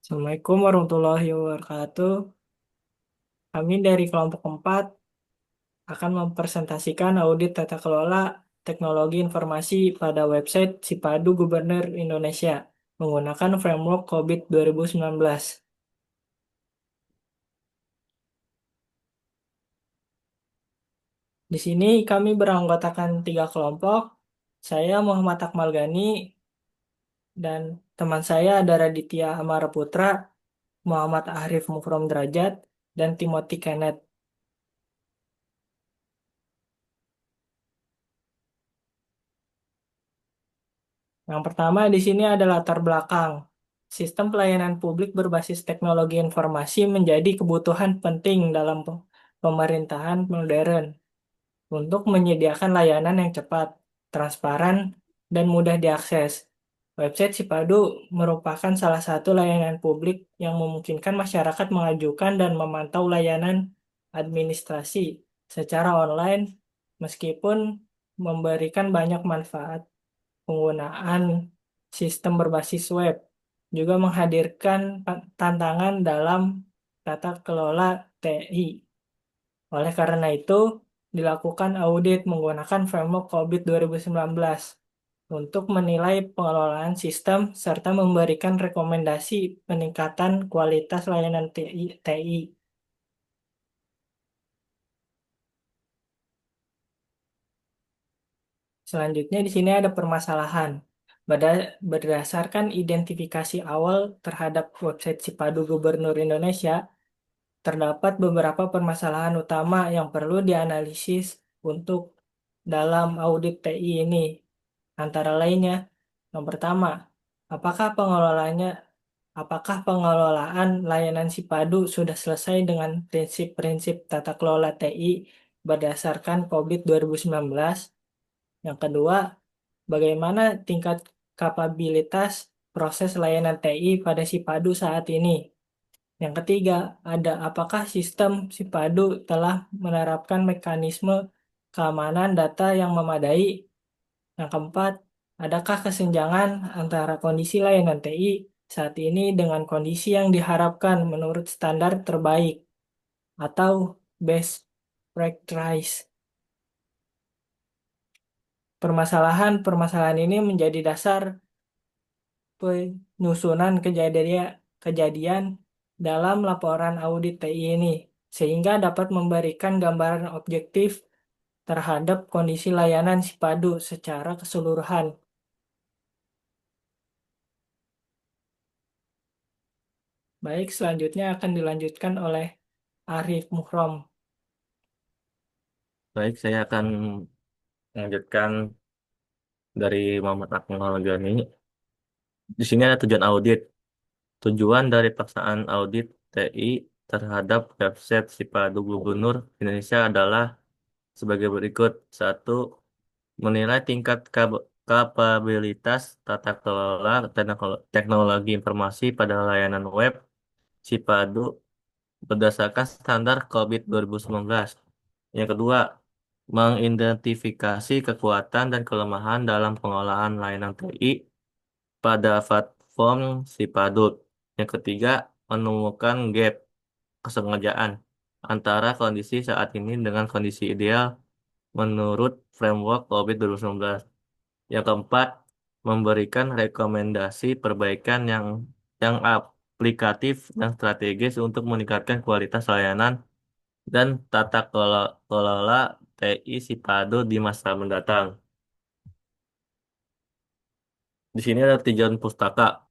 Assalamualaikum warahmatullahi wabarakatuh. Kami dari kelompok 4 akan mempresentasikan audit tata kelola teknologi informasi pada website Sipadu Gubernur Indonesia menggunakan framework COVID 2019. Di sini kami beranggotakan 3 kelompok. Saya Muhammad Akmal Gani dan teman saya ada Raditya Amara Putra, Muhammad Arif Mukrom Derajat, dan Timothy Kenneth. Yang pertama di sini ada latar belakang. Sistem pelayanan publik berbasis teknologi informasi menjadi kebutuhan penting dalam pemerintahan modern untuk menyediakan layanan yang cepat, transparan, dan mudah diakses. Website Sipadu merupakan salah satu layanan publik yang memungkinkan masyarakat mengajukan dan memantau layanan administrasi secara online meskipun memberikan banyak manfaat. Penggunaan sistem berbasis web juga menghadirkan tantangan dalam tata kelola TI. Oleh karena itu, dilakukan audit menggunakan framework COVID 2019 untuk menilai pengelolaan sistem serta memberikan rekomendasi peningkatan kualitas layanan TI. Selanjutnya di sini ada permasalahan. Berdasarkan identifikasi awal terhadap website Sipadu Gubernur Indonesia, terdapat beberapa permasalahan utama yang perlu dianalisis untuk dalam audit TI ini. Antara lainnya, yang pertama, apakah pengelolaannya, apakah pengelolaan layanan Sipadu sudah selesai dengan prinsip-prinsip tata kelola TI berdasarkan COVID 2019? Yang kedua, bagaimana tingkat kapabilitas proses layanan TI pada Sipadu saat ini? Yang ketiga, apakah sistem Sipadu telah menerapkan mekanisme keamanan data yang memadai? Yang keempat, adakah kesenjangan antara kondisi layanan TI saat ini dengan kondisi yang diharapkan menurut standar terbaik atau best practice? Permasalahan-permasalahan ini menjadi dasar penyusunan kejadian dalam laporan audit TI ini, sehingga dapat memberikan gambaran objektif terhadap kondisi layanan Sipadu secara keseluruhan. Baik, selanjutnya akan dilanjutkan oleh Arif Muhrom. Baik, saya akan melanjutkan dari Muhammad Akmal Gani. Di sini ada tujuan audit. Tujuan dari pelaksanaan audit TI terhadap website Sipadu Gubernur Indonesia adalah sebagai berikut. Satu, menilai tingkat kapabilitas tata kelola teknologi informasi pada layanan web Sipadu berdasarkan standar COVID 2019. Yang kedua, mengidentifikasi kekuatan dan kelemahan dalam pengolahan layanan TI pada platform Sipadut. Yang ketiga, menemukan gap kesengajaan antara kondisi saat ini dengan kondisi ideal menurut framework COVID 2019. Yang keempat, memberikan rekomendasi perbaikan yang aplikatif dan strategis untuk meningkatkan kualitas layanan dan tata kelola TI Sipado di masa mendatang. Di sini ada tujuan pustaka.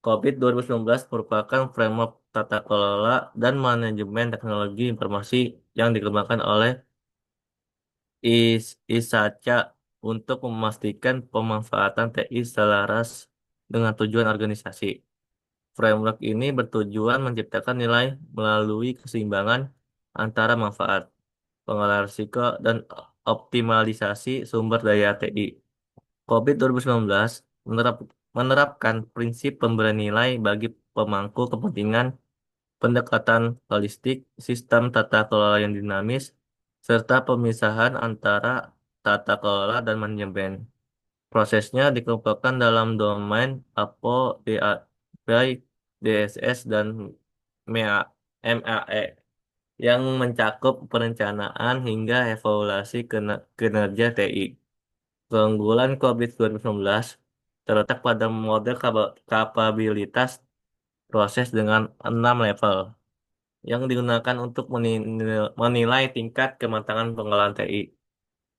COVID 2019 merupakan framework tata kelola dan manajemen teknologi informasi yang dikembangkan oleh ISACA untuk memastikan pemanfaatan TI selaras dengan tujuan organisasi. Framework ini bertujuan menciptakan nilai melalui keseimbangan antara manfaat, pengelolaan risiko, dan optimalisasi sumber daya TI. COVID 2019 menerapkan prinsip pemberian nilai bagi pemangku kepentingan, pendekatan holistik, sistem tata kelola yang dinamis, serta pemisahan antara tata kelola dan manajemen. Prosesnya dikelompokkan dalam domain APO, DAI, DSS, dan MAE yang mencakup perencanaan hingga evaluasi kinerja TI. Keunggulan COVID 2019 terletak pada model kapabilitas proses dengan 6 level yang digunakan untuk menilai tingkat kematangan pengelolaan TI.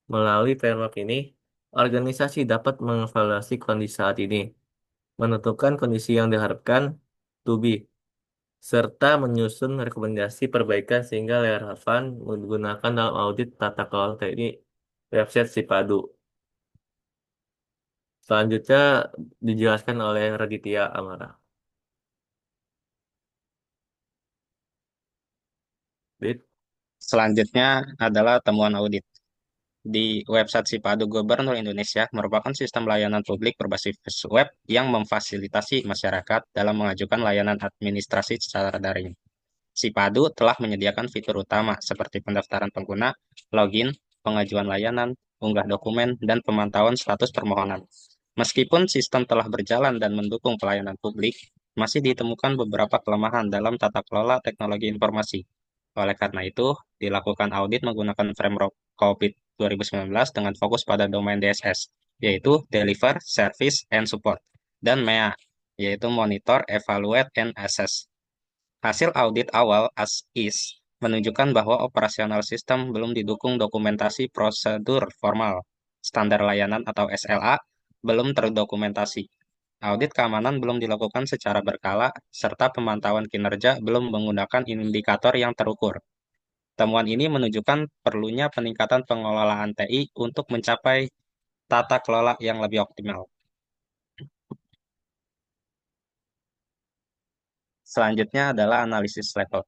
Melalui framework ini, organisasi dapat mengevaluasi kondisi saat ini, menentukan kondisi yang diharapkan to be, serta menyusun rekomendasi perbaikan sehingga relevan menggunakan dalam audit tata kelola TI website Sipadu. Selanjutnya dijelaskan oleh Raditya Amara. Dit. Selanjutnya adalah temuan audit. Di website Sipadu Gubernur Indonesia merupakan sistem layanan publik berbasis web yang memfasilitasi masyarakat dalam mengajukan layanan administrasi secara daring. Sipadu telah menyediakan fitur utama seperti pendaftaran pengguna, login, pengajuan layanan, unggah dokumen, dan pemantauan status permohonan. Meskipun sistem telah berjalan dan mendukung pelayanan publik, masih ditemukan beberapa kelemahan dalam tata kelola teknologi informasi. Oleh karena itu, dilakukan audit menggunakan framework COVID 2019 dengan fokus pada domain DSS, yaitu Deliver, Service, and Support, dan MEA, yaitu Monitor, Evaluate, and Assess. Hasil audit awal as is menunjukkan bahwa operasional sistem belum didukung dokumentasi prosedur formal. Standar layanan atau SLA belum terdokumentasi. Audit keamanan belum dilakukan secara berkala, serta pemantauan kinerja belum menggunakan indikator yang terukur. Temuan ini menunjukkan perlunya peningkatan pengelolaan TI untuk mencapai tata kelola yang lebih optimal. Selanjutnya adalah analisis level.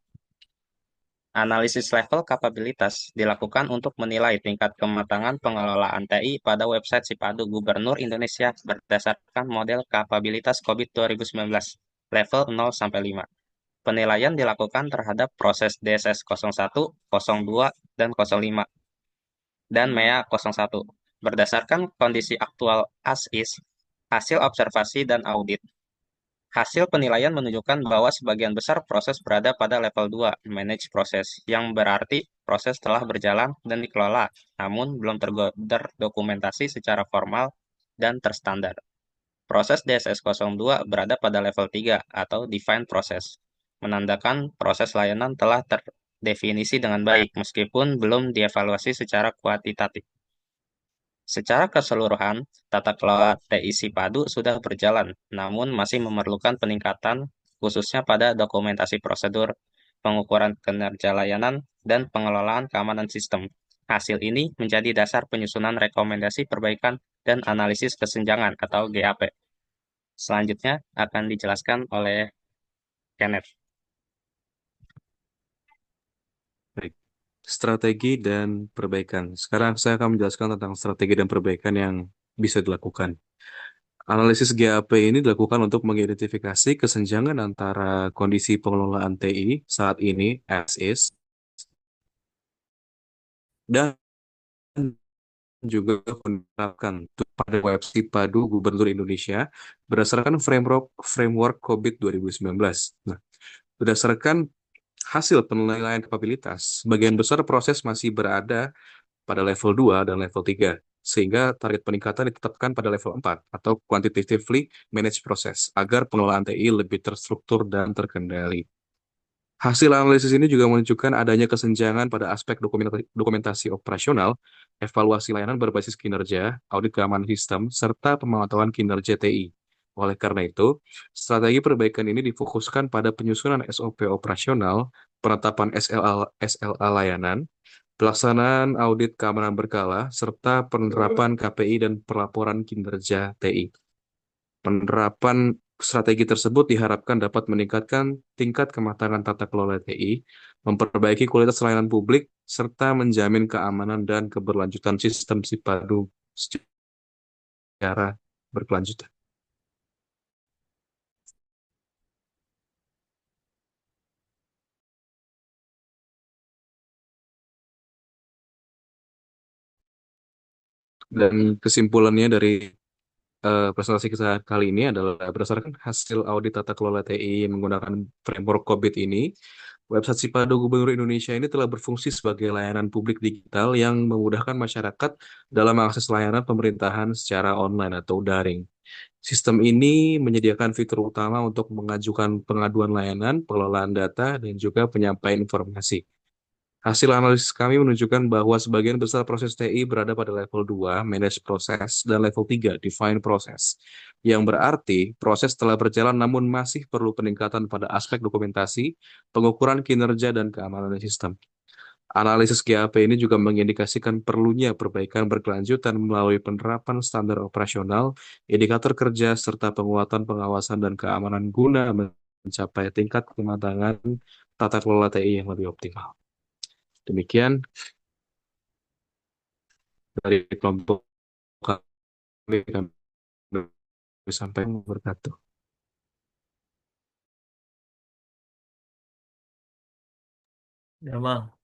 Analisis level kapabilitas dilakukan untuk menilai tingkat kematangan pengelolaan TI pada website Sipadu Gubernur Indonesia berdasarkan model kapabilitas COVID 2019, level 0 sampai 5. Penilaian dilakukan terhadap proses DSS 01, 02, dan 05, dan MEA 01. Berdasarkan kondisi aktual as is, hasil observasi dan audit. Hasil penilaian menunjukkan bahwa sebagian besar proses berada pada level 2, manage proses, yang berarti proses telah berjalan dan dikelola, namun belum terdokumentasi secara formal dan terstandar. Proses DSS 02 berada pada level 3 atau defined process, menandakan proses layanan telah terdefinisi dengan baik meskipun belum dievaluasi secara kuantitatif. Secara keseluruhan, tata kelola TI Sipadu sudah berjalan, namun masih memerlukan peningkatan khususnya pada dokumentasi prosedur, pengukuran kinerja layanan, dan pengelolaan keamanan sistem. Hasil ini menjadi dasar penyusunan rekomendasi perbaikan dan analisis kesenjangan atau GAP. Selanjutnya akan dijelaskan oleh Kenneth. Baik. Strategi dan perbaikan. Sekarang saya akan menjelaskan tentang strategi dan perbaikan yang bisa dilakukan. Analisis GAP ini dilakukan untuk mengidentifikasi kesenjangan antara kondisi pengelolaan TI saat ini as is dan juga menerapkan pada website Padu Gubernur Indonesia berdasarkan framework COVID 2019. Nah, berdasarkan hasil penilaian kapabilitas, sebagian besar proses masih berada pada level 2 dan level 3, sehingga target peningkatan ditetapkan pada level 4 atau quantitatively managed process, agar pengelolaan TI lebih terstruktur dan terkendali. Hasil analisis ini juga menunjukkan adanya kesenjangan pada aspek dokumentasi operasional, evaluasi layanan berbasis kinerja, audit keamanan sistem, serta pemantauan kinerja TI. Oleh karena itu, strategi perbaikan ini difokuskan pada penyusunan SOP operasional, penetapan SLA layanan, pelaksanaan audit keamanan berkala, serta penerapan KPI dan pelaporan kinerja TI. Penerapan strategi tersebut diharapkan dapat meningkatkan tingkat kematangan tata kelola TI, memperbaiki kualitas layanan publik, serta menjamin keamanan dan keberlanjutan sistem Sipadu secara berkelanjutan. Dan kesimpulannya dari presentasi kita kali ini adalah berdasarkan hasil audit tata kelola TI menggunakan framework COVID ini, website Sipado Gubernur Indonesia ini telah berfungsi sebagai layanan publik digital yang memudahkan masyarakat dalam mengakses layanan pemerintahan secara online atau daring. Sistem ini menyediakan fitur utama untuk mengajukan pengaduan layanan, pengelolaan data, dan juga penyampaian informasi. Hasil analisis kami menunjukkan bahwa sebagian besar proses TI berada pada level 2, manage process, dan level 3, define process. Yang berarti proses telah berjalan namun masih perlu peningkatan pada aspek dokumentasi, pengukuran kinerja, dan keamanan sistem. Analisis GAP ini juga mengindikasikan perlunya perbaikan berkelanjutan melalui penerapan standar operasional, indikator kerja, serta penguatan pengawasan dan keamanan guna mencapai tingkat kematangan tata kelola TI yang lebih optimal. Demikian dari kelompok kami sampai berkata. Ya, Bang.